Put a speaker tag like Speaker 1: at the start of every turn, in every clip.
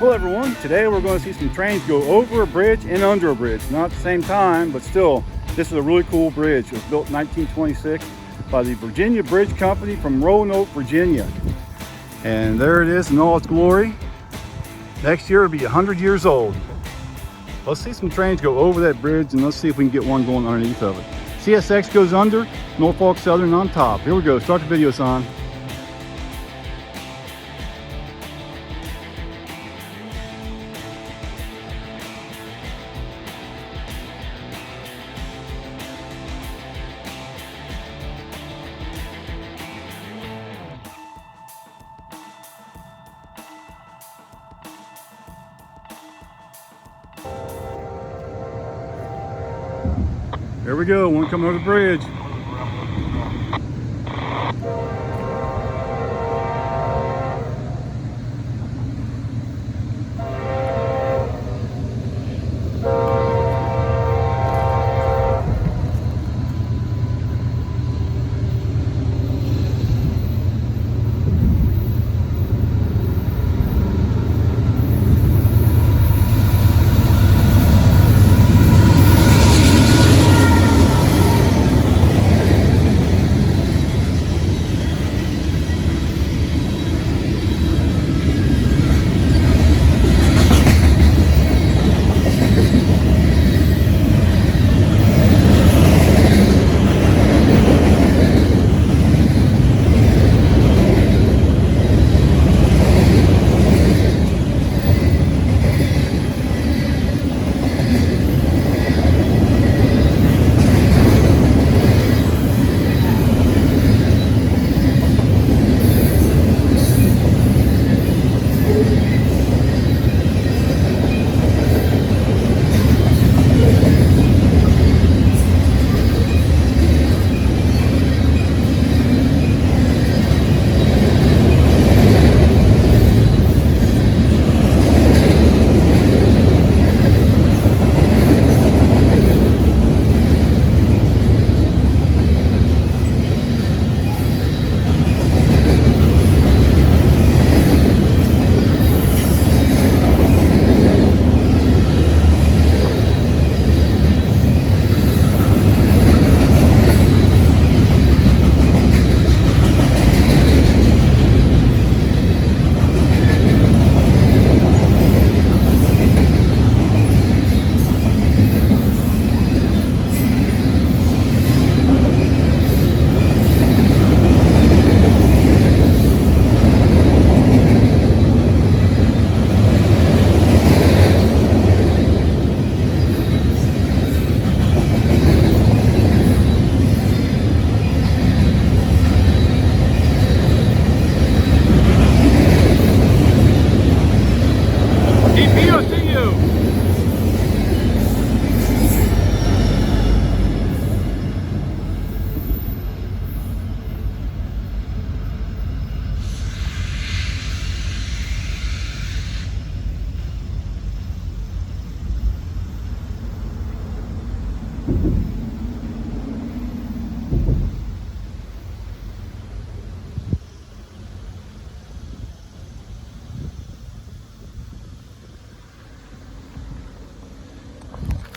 Speaker 1: Hello everyone, today we're going to see some trains go over a bridge and under a bridge. Not at the same time, but still, this is a really cool bridge. It was built in 1926 by the Virginia Bridge Company from Roanoke, Virginia. And there it is in all its glory. Next year it'll be 100 years old. Let's see some trains go over that bridge and let's see if we can get one going underneath of it. CSX goes under, Norfolk Southern on top. Here we go, start the video, son. There we go, one coming over the bridge.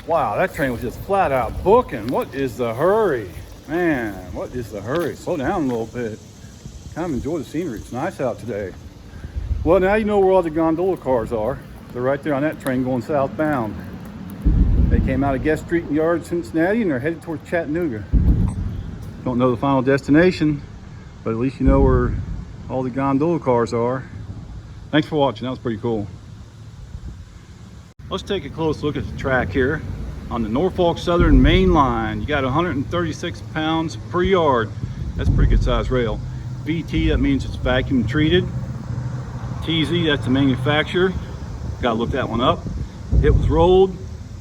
Speaker 1: Wow, that train was just flat out booking. What is the hurry? Man, what is the hurry? Slow down a little bit. Kind of enjoy the scenery. It's nice out today. Well, now you know where all the gondola cars are. They're right there on that train going southbound. They came out of Guest Street and Yard, Cincinnati, and they're headed towards Chattanooga. Don't know the final destination, but at least you know where all the gondola cars are. Thanks for watching. That was pretty cool. Let's take a close look at the track here on the Norfolk Southern main line. You got 136 pounds per yard. That's a pretty good size rail. VT, that means it's vacuum treated. TZ, that's the manufacturer. Gotta look that one up. It was rolled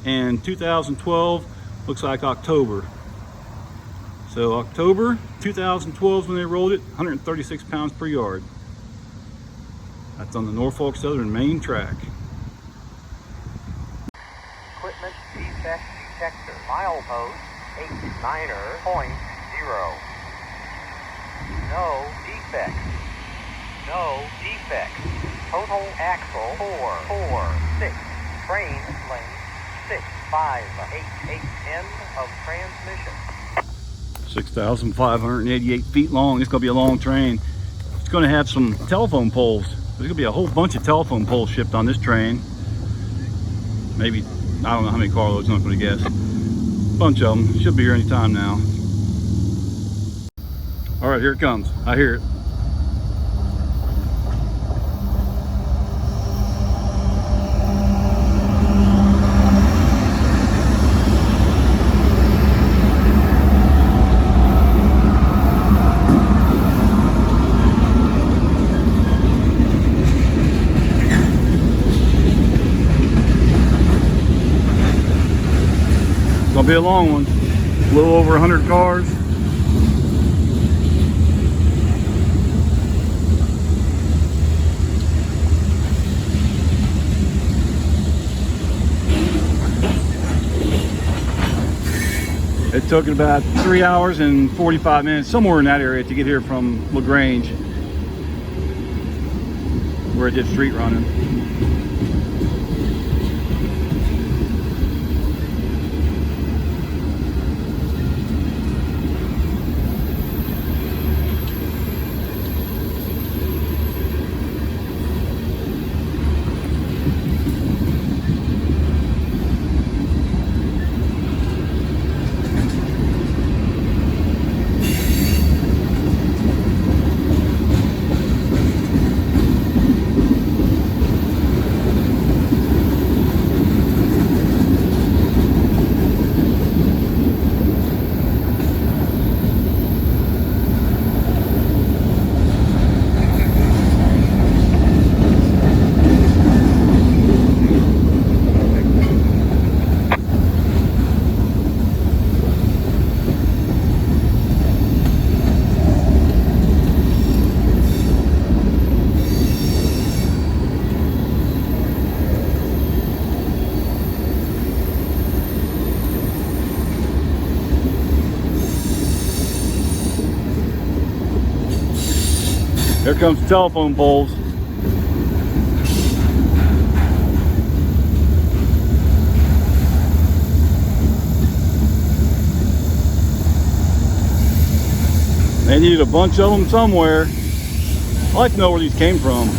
Speaker 1: in 2012, looks like October. So October 2012 is when they rolled it, 136 pounds per yard. That's on the Norfolk Southern main track.
Speaker 2: Equipment Defect Detector, milepost 89.0. No defects. No defects. Total axle 446. Train lane 6588. End of transmission.
Speaker 1: 6,588 feet long. It's going to be a long train. It's going to have some telephone poles. There's going to be a whole bunch of telephone poles shipped on this train. Maybe, I don't know how many carloads, I'm not going to guess. Bunch of them. Should be here any time now. All right, here it comes. I hear it. Gonna be a long one. A little over 100 cars. It took about 3 hours and 45 minutes, somewhere in that area, to get here from LaGrange, where it did street running. Here comes the telephone poles. They needed a bunch of them somewhere. I'd like to know where these came from.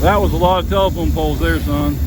Speaker 1: That was a lot of telephone poles there, son.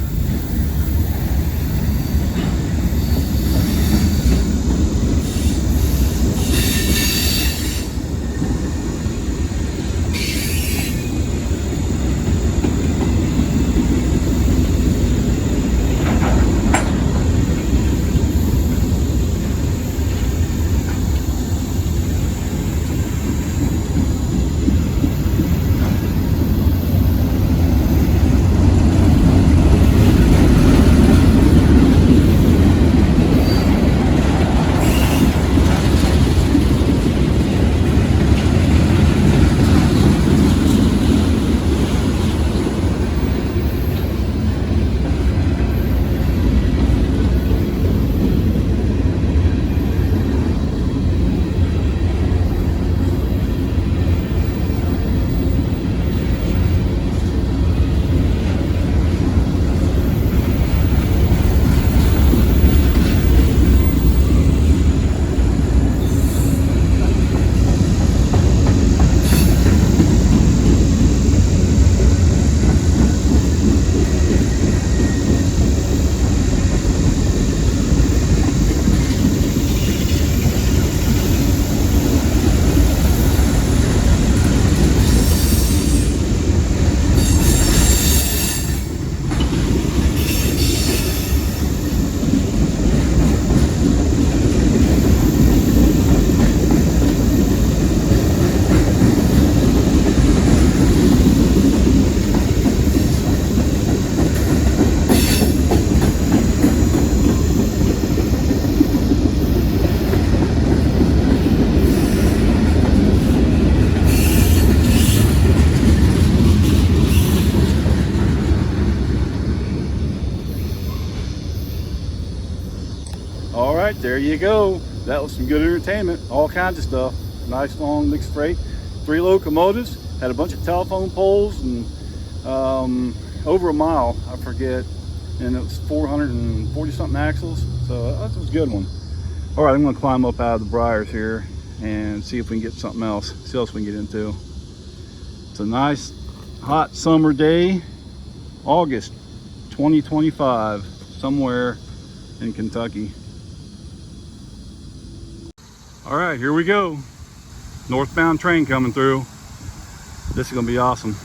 Speaker 1: All right, there you go. That was some good entertainment, all kinds of stuff. Nice long mixed freight. 3 locomotives, had a bunch of telephone poles, and over a mile, I forget, and it was 440 something axles, so that was a good one. All right, I'm gonna climb up out of the briars here and see if we can get something else, see what else we can get into. It's a nice hot summer day, August 2025, somewhere in Kentucky. All right, here we go. Northbound train coming through. This is gonna be awesome.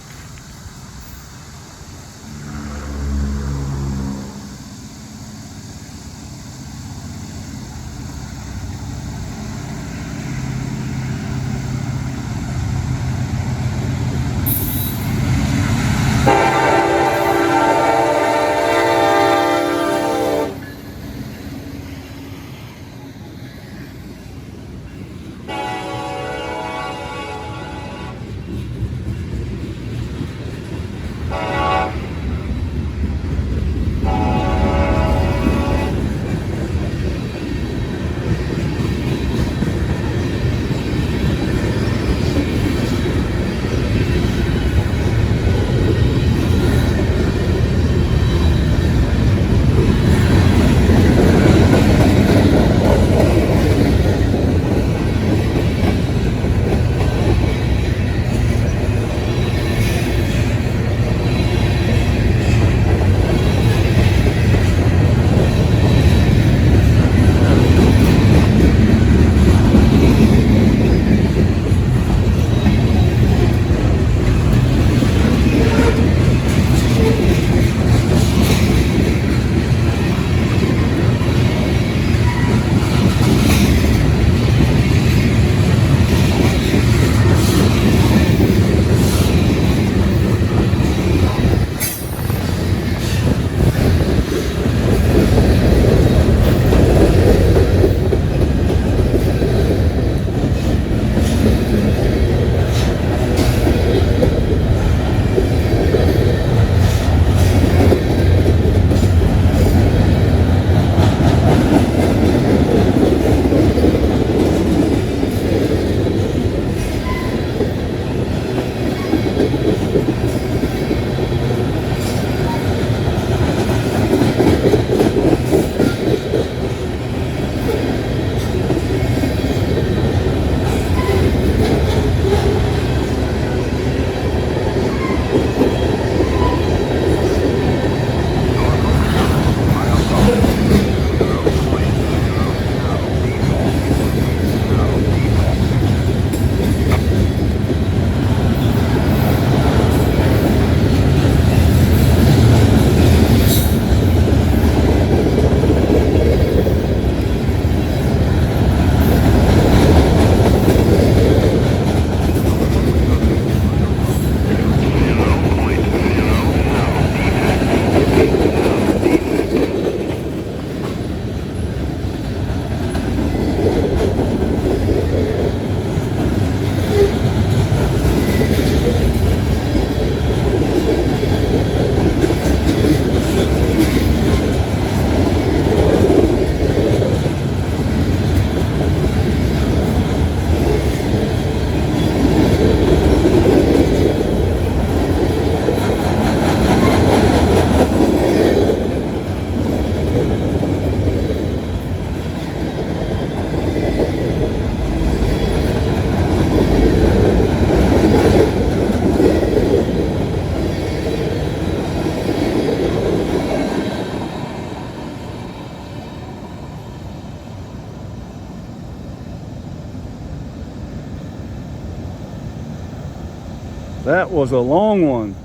Speaker 1: That was a long one.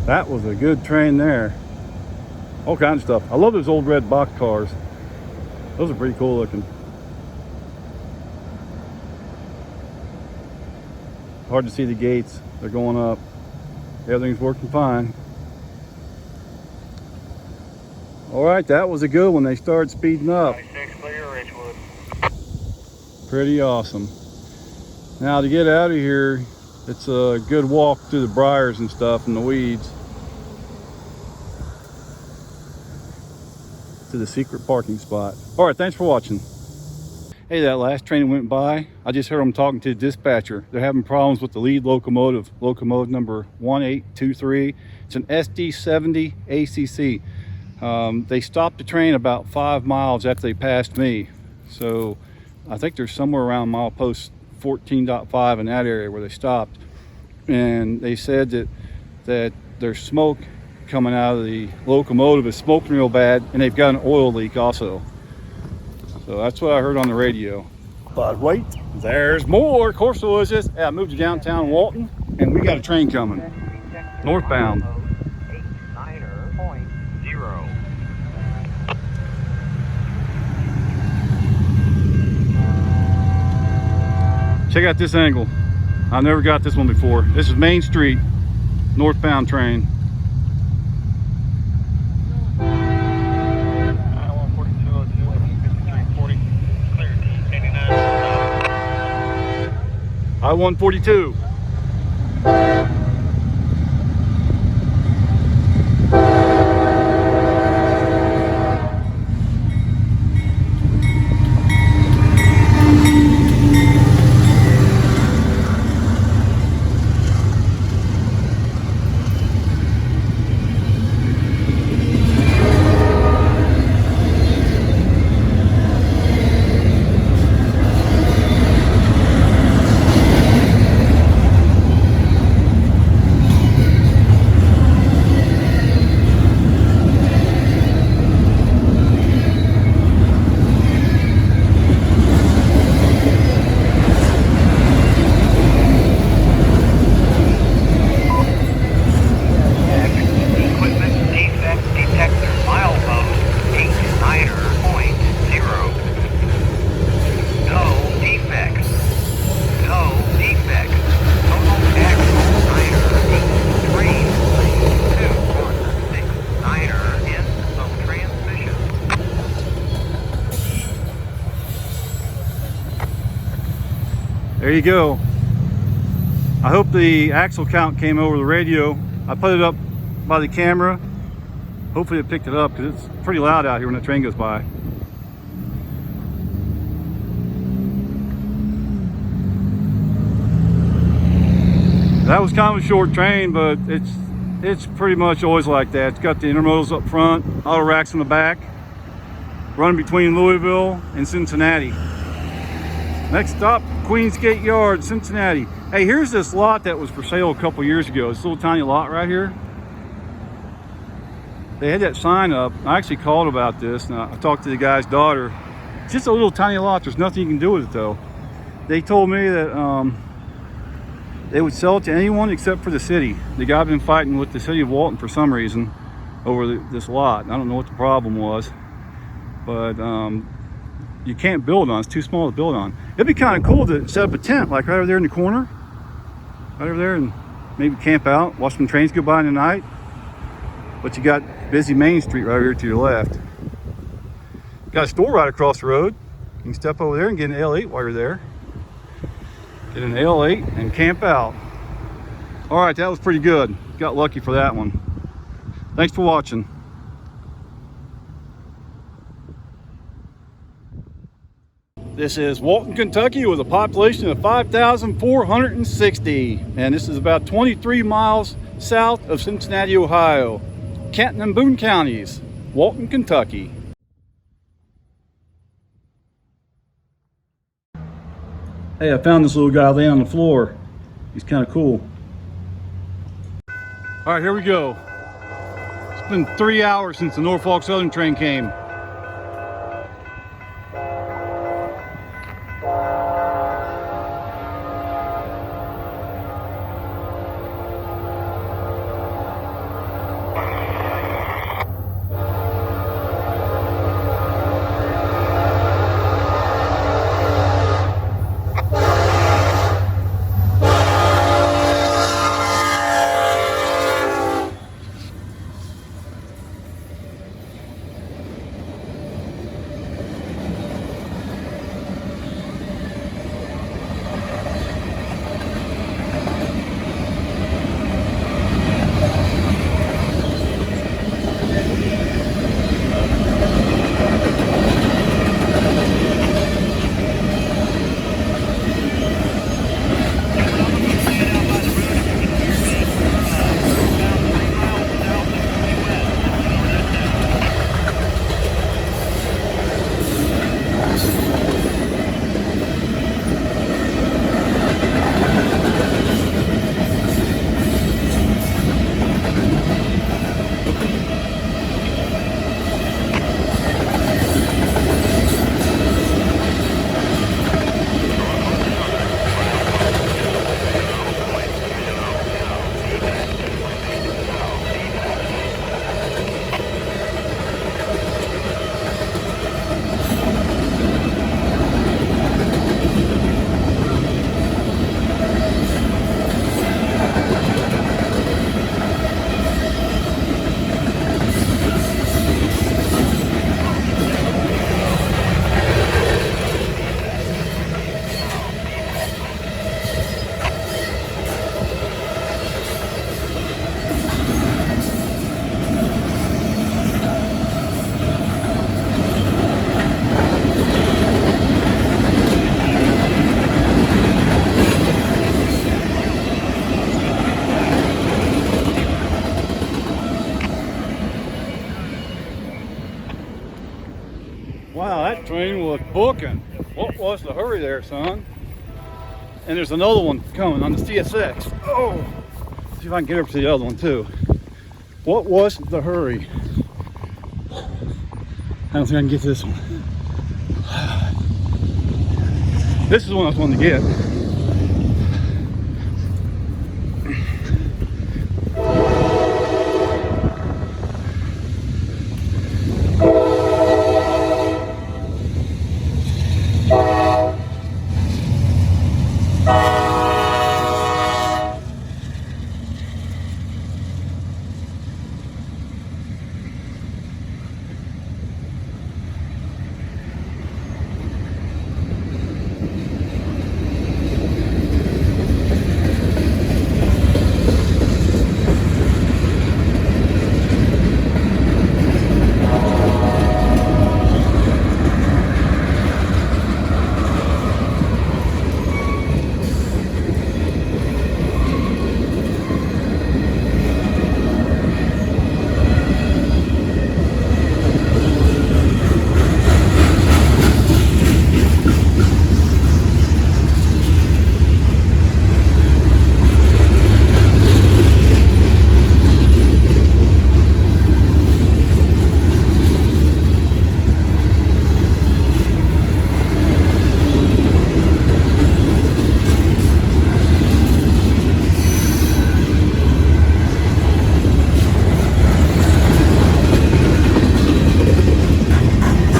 Speaker 1: That was a good train there. All kinds of stuff. I love those old red box cars. Those are pretty cool looking. Hard to see the gates. They're going up. Everything's working fine. All right, that was a good one. They started speeding up.
Speaker 2: 96 clear, Richwood.
Speaker 1: Pretty awesome. Now to get out of here, it's a good walk through the briars and stuff and the weeds. to the secret parking spot. All right, thanks for watching. Hey, that last train that went by, I just heard them talking to the dispatcher. They're having problems with the lead locomotive, locomotive number 1823. It's an SD70 ACC. They stopped the train about 5 miles after they passed me. So I think they're somewhere around milepost 14.5 in that area where they stopped. And they said that there's smoke coming out of the locomotive. It's smoking real bad, and they've got an oil leak also. So that's what I heard on the radio. But wait, there's more. Of course there was this. Yeah, I moved to downtown Walton, and we got a train coming. Northbound. Check out this angle. I never got this one before. This is Main Street, northbound train. I-142.
Speaker 2: Defect Detector, milepost 89.0. No defects. No defects. Total axle niner, 8 train lane 216 niner, end of transmission.
Speaker 1: There you go. I hope the axle count came over the radio. I put it up by the camera. Hopefully it picked it up because it's pretty loud out here when the train goes by. That was kind of a short train, but it's pretty much always like that. It's got the intermodals up front, auto racks in the back, running between Louisville and Cincinnati. Next stop, Queensgate Yard, Cincinnati. Hey, here's this lot that was for sale a couple years ago. This little tiny lot right here. They had that sign up. I actually called about this, and I talked to the guy's daughter. It's just a little tiny lot. There's nothing you can do with it though. They told me that they would sell it to anyone except for the city. The guy been fighting with the city of Walton for some reason over this lot. I don't know what the problem was, but you can't build on. It's too small to build on. It'd be kind of cool to set up a tent like right over there in the corner, right over there, and maybe camp out, watch some trains go by in the night. But you got busy Main Street right here to your left. Got a store right across the road. You can step over there and get an L8 while you're there. Get an L8 and camp out. All right, that was pretty good. Got lucky for that one. Thanks for watching. This is Walton, Kentucky, with a population of 5,460. And this is about 23 miles south of Cincinnati, Ohio. Canton and Boone counties, Walton, Kentucky. Hey, I found this little guy laying on the floor. He's kind of cool. All right, here we go. It's been 3 hours since the Norfolk Southern train came. was booking. What was the hurry there, son? And there's another one coming on the CSX. Oh, see if I can get up to the other one too. What was the hurry? I don't think I can get to this one. This is the one I was wanting to get.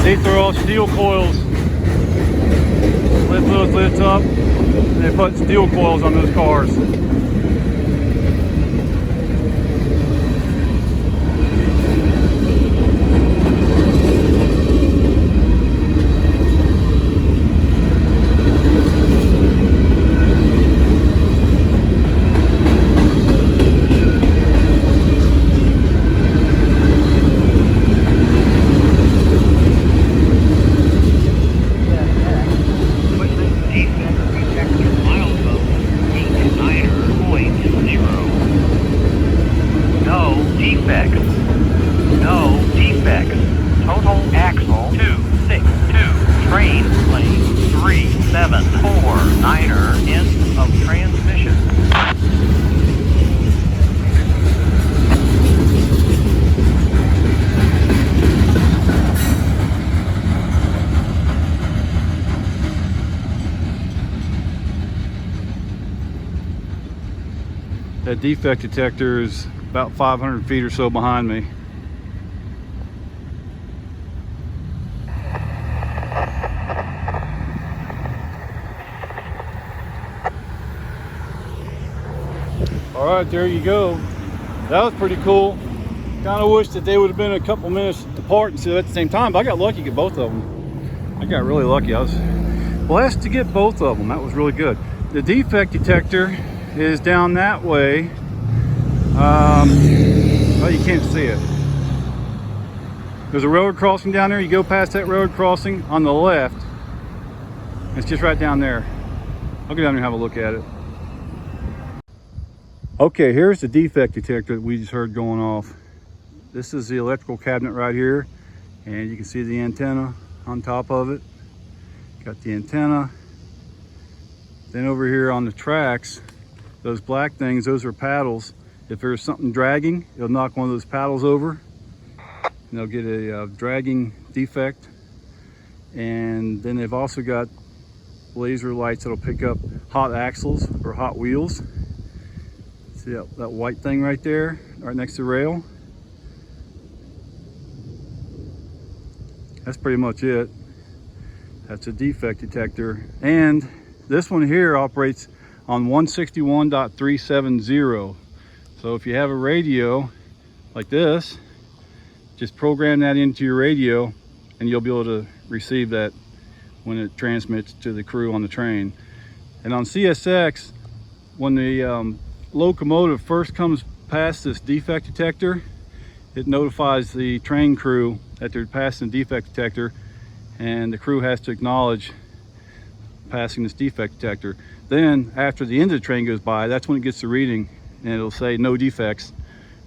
Speaker 1: These are all steel coils. Lift those lids up, and they put steel coils on those cars. That defect detector is about 500 feet or so behind me. All right, there you go. That was pretty cool. Kind of wish that they would have been a couple minutes apart instead at the same time, but I got lucky to get both of them. I got really lucky. I was blessed to get both of them. That was really good. The defect detector is down that way. Well, you can't see it. There's a road crossing down there. You go past that road crossing on the left. It's just right down there. I'll go down there and have a look at it. Okay, here's the defect detector that we just heard going off. This is the electrical cabinet right here, and you can see the antenna on top of it. Got the antenna. Then over here on the tracks, those black things, those are paddles. If there's something dragging, it'll knock one of those paddles over, and they'll get a dragging defect. And then they've also got laser lights that'll pick up hot axles or hot wheels. See that white thing right there, right next to the rail? That's pretty much it. That's a defect detector. And this one here operates on 161.370. So if you have a radio like this, just program that into your radio and you'll be able to receive that when it transmits to the crew on the train. And on CSX, when the locomotive first comes past this defect detector, it notifies the train crew that they're passing the defect detector, and the crew has to acknowledge passing this defect detector. Then after the end of the train goes by, that's when it gets the reading, and it'll say no defects.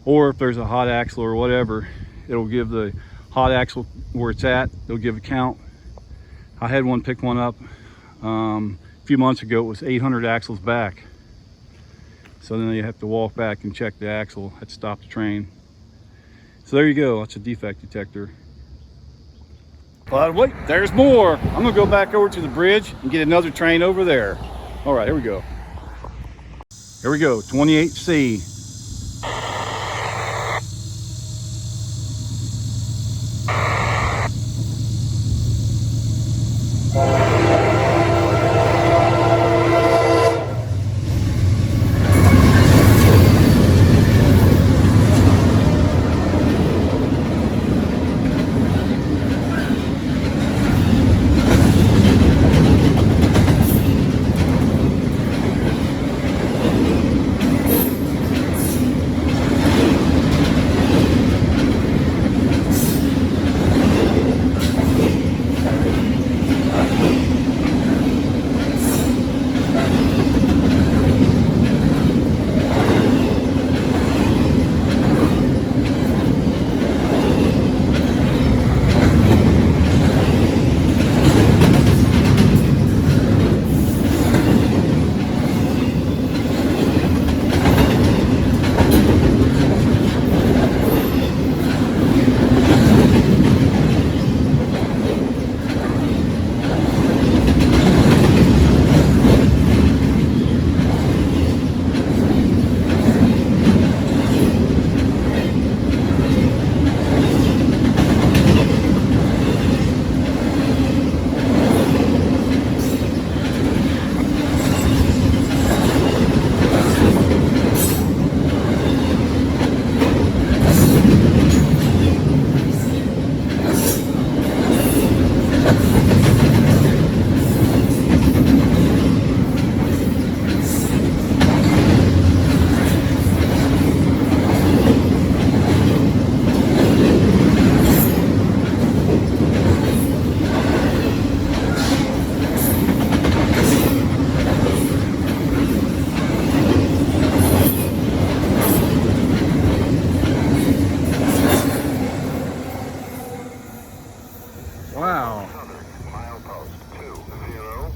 Speaker 1: Or if there's a hot axle or whatever, it'll give the hot axle where it's at. It'll give a count, I had one pick one up a few months ago. It was 800 axles back. So then you have to walk back and check the axle. Had to stop the train. So there you go. That's a defect detector. But wait, there's more. I'm gonna go back over to the bridge and get another train over there. All right, here we go. Here we go, 28C. Wow.
Speaker 2: Milepost 20.0,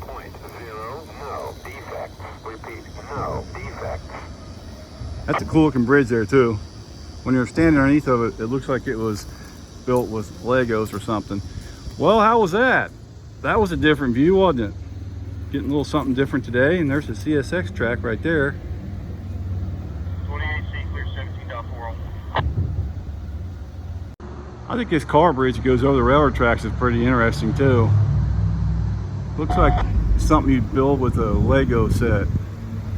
Speaker 2: no defects. Repeat, no defects.
Speaker 1: That's a cool looking bridge there too. When you're standing underneath of it, it looks like it was built with Legos or something. Well, how was that? That was a different view, wasn't it? Getting a little something different today, and there's the CSX track right there.
Speaker 2: 28C clear 17.40.
Speaker 1: I think this car bridge that goes over the railroad tracks is pretty interesting too. Looks like something you'd build with a Lego set.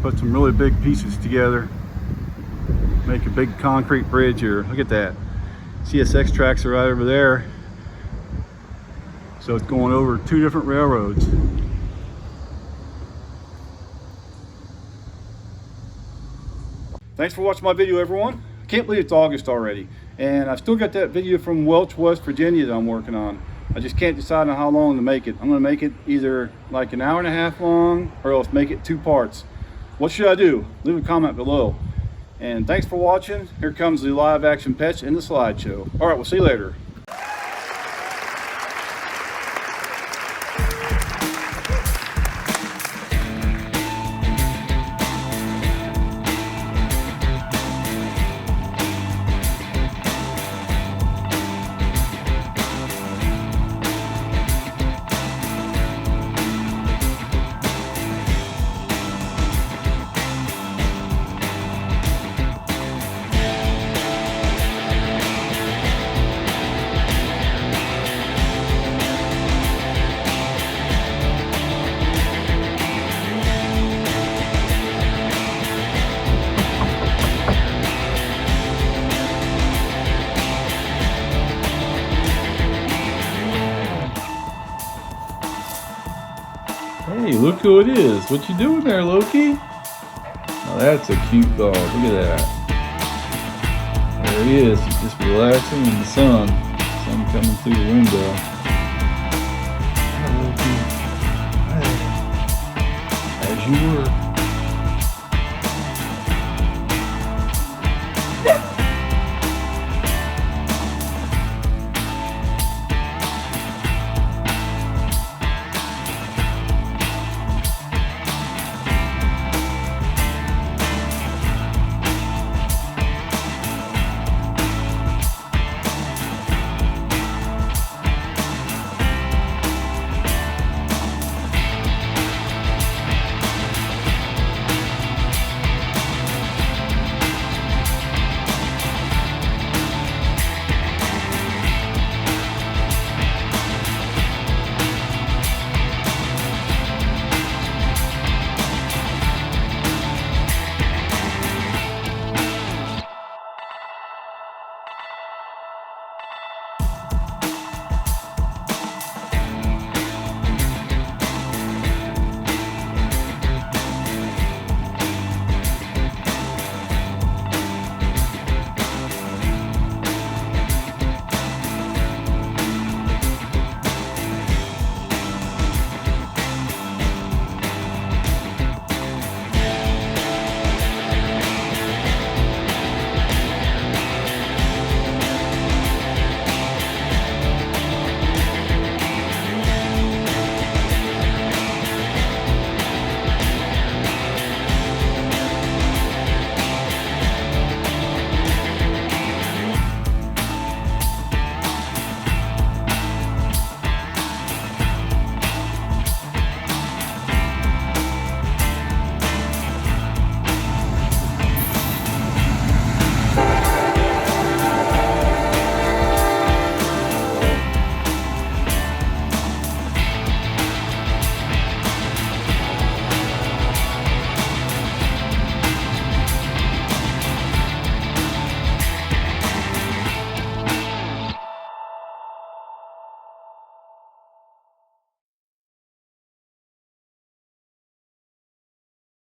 Speaker 1: Put some really big pieces together. Make a big concrete bridge here. Look at that. CSX tracks are right over there. So it's going over two different railroads. Thanks for watching my video, everyone. I can't believe it's August already. And I've still got that video from Welch, West Virginia that I'm working on. I just can't decide on how long to make it. I'm gonna make it either like an hour and a half long, or else make it 2 parts. What should I do? Leave a comment below. And thanks for watching. Here comes the live action pets in the slideshow. All right, we'll see you later.
Speaker 3: Hey, look who it is. What you doing there, Loki? Now that's a cute dog. Look at that. There he is. He's just relaxing in the sun. Sun coming through the window. Hi, Loki. Hi. As you were.